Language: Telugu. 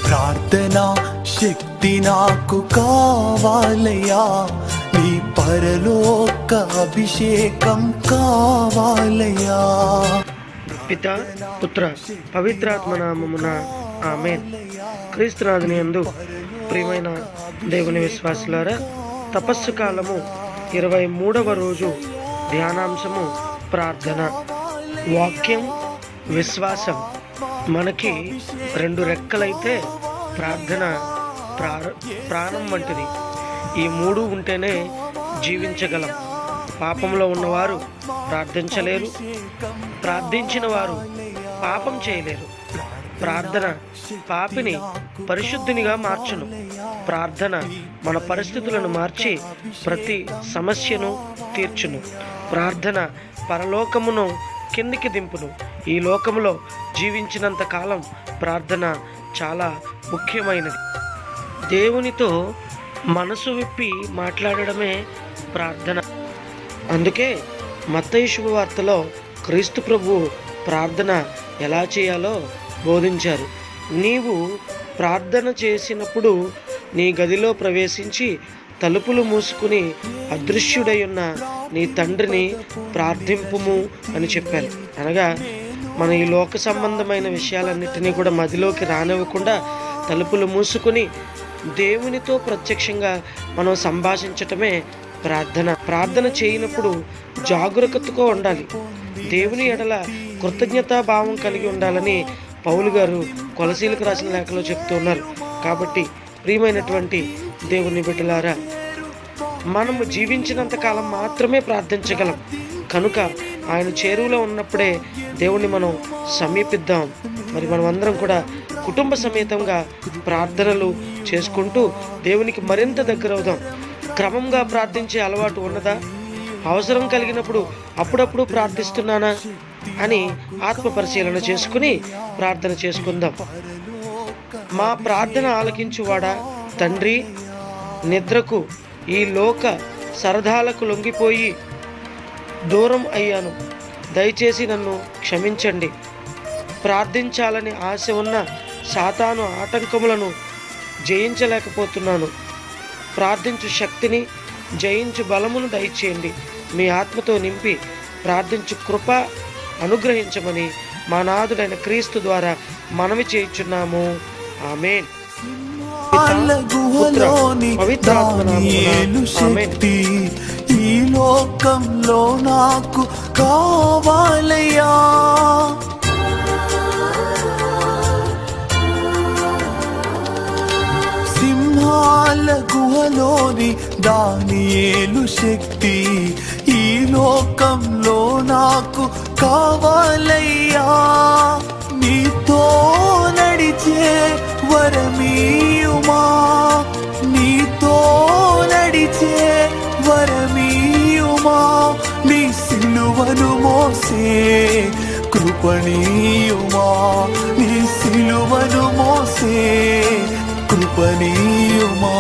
ప్రార్థనా శక్తి నాకు కావాలయ్యా, నీ పరలోక అభిషేకం కావాలయ్యా. పితా పుత్ర పవిత్రాత్మ నామమున ఆమేన్. క్రీస్తునాథుని యందు ప్రియమైన దేవుని విశ్వాసులారా, తపస్సు కాలము 23వ రోజు ధ్యానాంశము ప్రార్థన. వాక్యం, విశ్వాసం. మనకి 2 రెక్కలైతే ప్రార్థన ప్రాణం వంటిది. ఈ 3 ఉంటేనే జీవించగలం. పాపంలో ఉన్నవారు ప్రార్థించలేరు, ప్రార్థించిన వారు పాపం చేయలేరు. ప్రార్థన పాపిని పరిశుద్ధినిగా మార్చును. ప్రార్థన మన పరిస్థితులను మార్చి ప్రతి సమస్యను తీర్చును. ప్రార్థన పరలోకమును కిందికి దింపును. ఈ లోకములో జీవించినంత కాలం ప్రార్థన చాలా ముఖ్యమైనది. దేవునితో మనసు విప్పి మాట్లాడడమే ప్రార్థన. అందుకే మత్తయి శుభవార్తలో క్రీస్తు ప్రభువు ప్రార్థన ఎలా చేయాలో బోధించారు. నీవు ప్రార్థన చేసినప్పుడు నీ గదిలో ప్రవేశించి తలుపులు మూసుకుని అదృశ్యుడై ఉన్న నీ తండ్రిని ప్రార్థింపుము అని చెప్పారు. అనగా మన ఈ లోక సంబంధమైన విషయాలన్నిటినీ కూడా మదిలోకి రానివ్వకుండా తలుపులు మూసుకుని దేవునితో ప్రత్యక్షంగా మనం సంభాషించటమే ప్రార్థన. ప్రార్థన చేయనప్పుడు జాగరూకతగా ఉండాలి. దేవుని ఎడల కృతజ్ఞతాభావం కలిగి ఉండాలని పౌలు గారు కొలసీలకు రాసిన లేఖలో చెప్తున్నారు. కాబట్టి ప్రియమైనటువంటి దేవుని బిడ్డలారా, మనము జీవించినంత కాలం మాత్రమే ప్రార్థించగలం. కనుక ఆయన చేరువలో ఉన్నప్పుడే దేవుణ్ణి మనం సమీపిద్దాం. మరి మనం అందరం కూడా కుటుంబ సమేతంగా ప్రార్థనలు చేసుకుంటూ దేవునికి మరింత దగ్గర అవుదాం. క్రమంగా ప్రార్థించే అలవాటు ఉన్నదా? అవసరం కలిగినప్పుడు అప్పుడప్పుడు ప్రార్థిస్తున్నానా అని ఆత్మ పరిశీలన చేసుకుని ప్రార్థన చేసుకుందాం. మా ప్రార్థన ఆలకించువాడా తండ్రి, నిద్రకు ఈ లోక సరదాలకు లొంగిపోయి దూరం అయ్యాను. దయచేసి నన్ను క్షమించండి. ప్రార్థించాలని ఆశ ఉన్న సాతాను ఆటంకములను జయించలేకపోతున్నాను. ప్రార్థించు శక్తిని, జయించు బలమును దయచేయండి. మీ ఆత్మతో నింపి ప్రార్థించు కృప అనుగ్రహించమని మా నాథుడైన క్రీస్తు ద్వారా మనవి చేయుచున్నాము. ఆమేన్. శక్తి ఈ లోకంలో నాకు కావాలయ్యా. సింహాల గుహలోని దానియేలు శక్తి ఈ లోకంలో నాకు కావాలయ్యా. నీతో నడిచే వరమీయుమా, నీతో నడిచే వరమీయుమా. నీ సిలువను మోసే కృపణీయుమా, నీ సిలువను మోసే కృపణీయుమా.